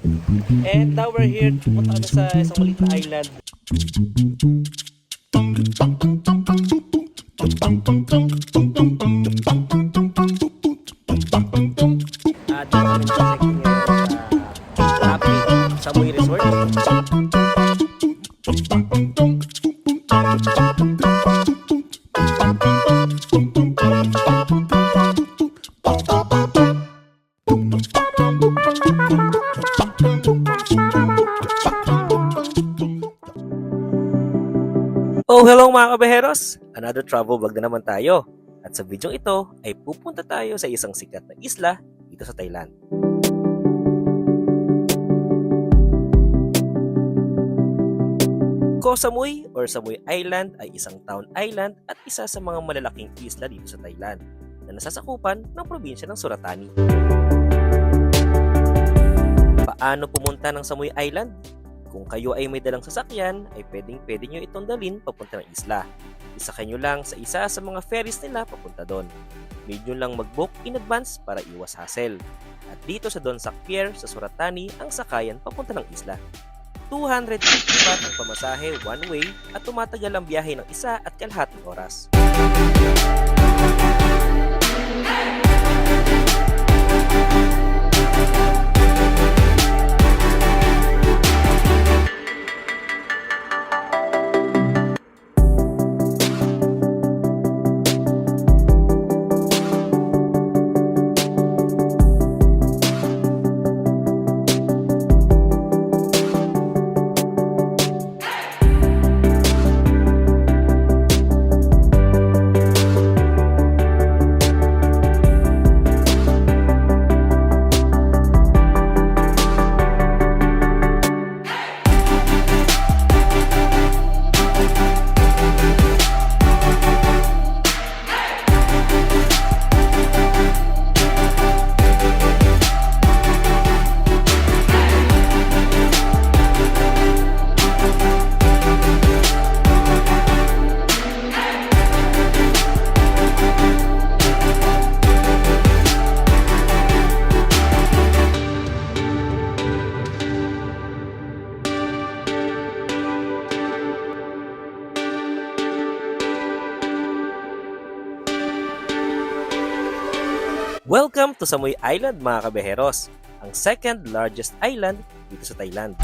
And now we're here, pupunta kami sa isang maliit na island. At dito kami nakacheck-in ngayon sa Tapi, Samui Resort. Oh, hello mga kabeheros! Another travel vlog na naman tayo. At sa video ito ay pupunta tayo sa isang sikat na isla dito sa Thailand. Koh Samui or Samui Island ay isang town island at isa sa mga malalaking isla dito sa Thailand na nasasakupan ng probinsya ng Suratani. Paano pumunta ng Samui Island? Kung kayo ay may dalang sasakyan, ay pwede nyo itong dalhin papunta ng isla. Isakay nyo lang sa isa sa mga ferries nila papunta doon. Need nyo lang mag-book in advance para iwas hassle. At dito sa Don Sac Pier sa Suratani ang sakayan papunta ng isla. 250 baht ang pamasahe one way at tumatagal ang biyahe ng 1.5 oras. Welcome to Samui Island mga kabeheros, ang second largest island dito sa Thailand.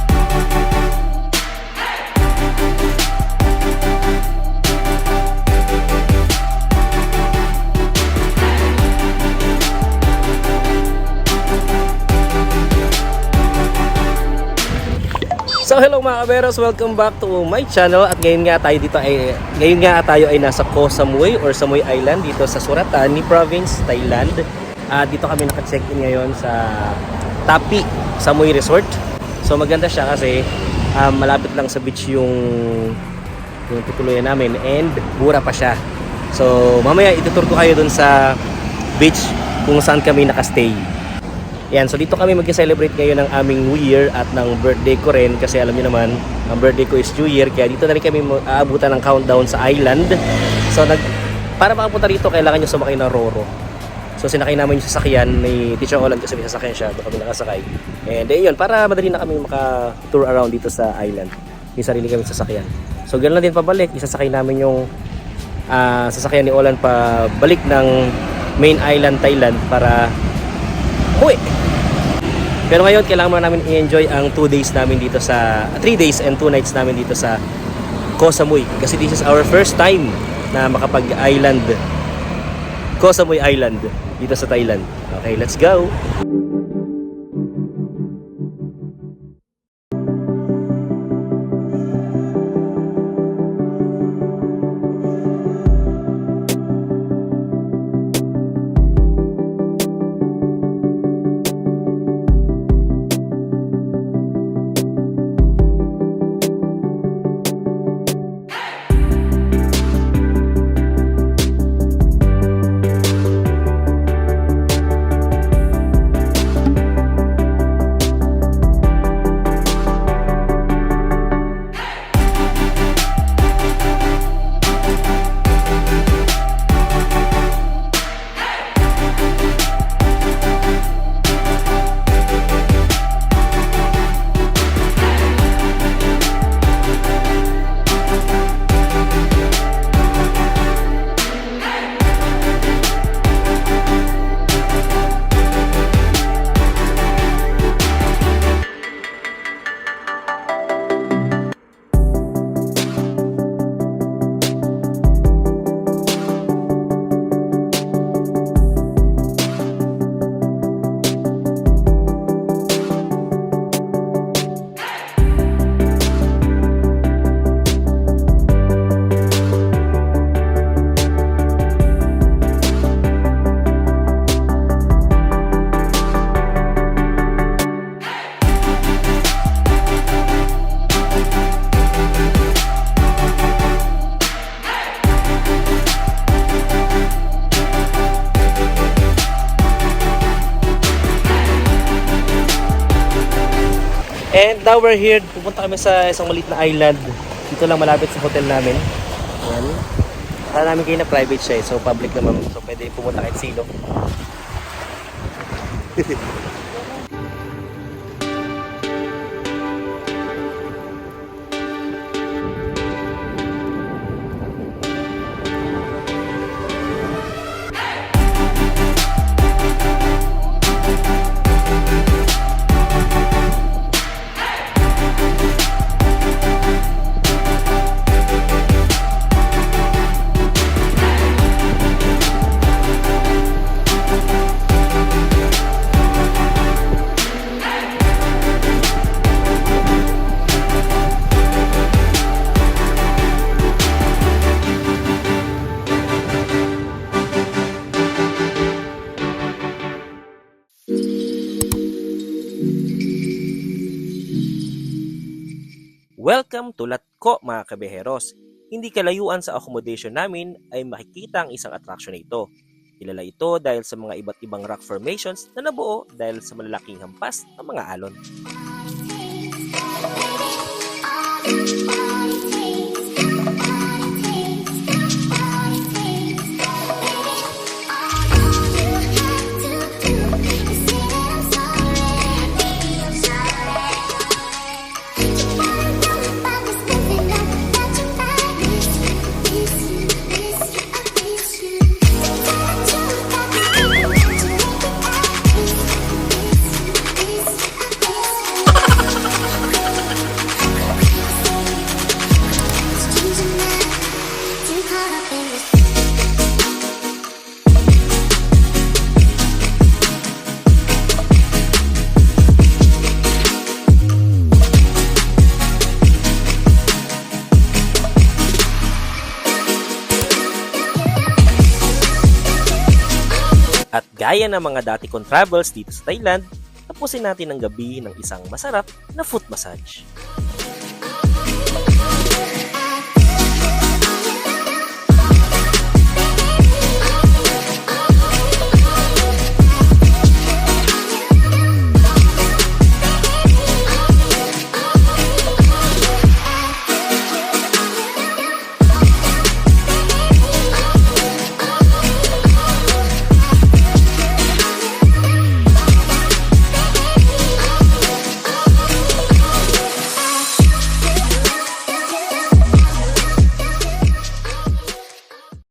So hello mga kaberos, welcome back to my channel. At ngayon nga tayo ay nasa Koh Samui or Samui Island dito sa Suratani Province, Thailand. Dito kami naka-check-in ngayon sa Tapi, Samui Resort. So maganda siya kasi malapit lang sa beach yung tutuluyan namin and mura pa siya. So mamaya itutur ko kayo dun sa beach kung saan kami nakastay. Yan, so dito kami mag-celebrate ngayon ng aming New Year at ng birthday ko rin kasi alam niyo naman, ang birthday ko is New Year, kaya dito na rin kami aabutan ng countdown sa island. So para makapunta rito kailangan nyo sumakay ng Roro. So sinakay namin yung sasakyan ni Teacher Olan kasi may sasakyan siya, doon kami nakasakay. And yun, para madali na kami maka-tour around dito sa island. May sarili kami sasakyan. So ganoon din pabalik, isasakay namin yung sasakyan ni Olan pabalik ng main island Thailand para uwi. Pero ngayon kailangan mo namin i-enjoy ang 2 days namin dito sa 3 days and 2 nights namin dito sa Koh Samui kasi this is our first time na makapag-island Koh Samui Island dito sa Thailand. Okay, let's go. And now we're here. Pupunta kami sa isang maliit na island. Dito lang malapit sa hotel namin. Ayan. Kala namin kayo na private siya so public naman. So pwede pumunta kahit sino. Welcome to Latco mga kabeheros. Hindi kalayuan sa accommodation namin ay makikita ang isang attraction na ito. Kilala ito dahil sa mga iba't ibang rock formations na nabuo dahil sa malalaking hampas ng mga alon. At gaya ng mga dati kong travels dito sa Thailand, tapusin natin ang gabi ng isang masarap na foot massage.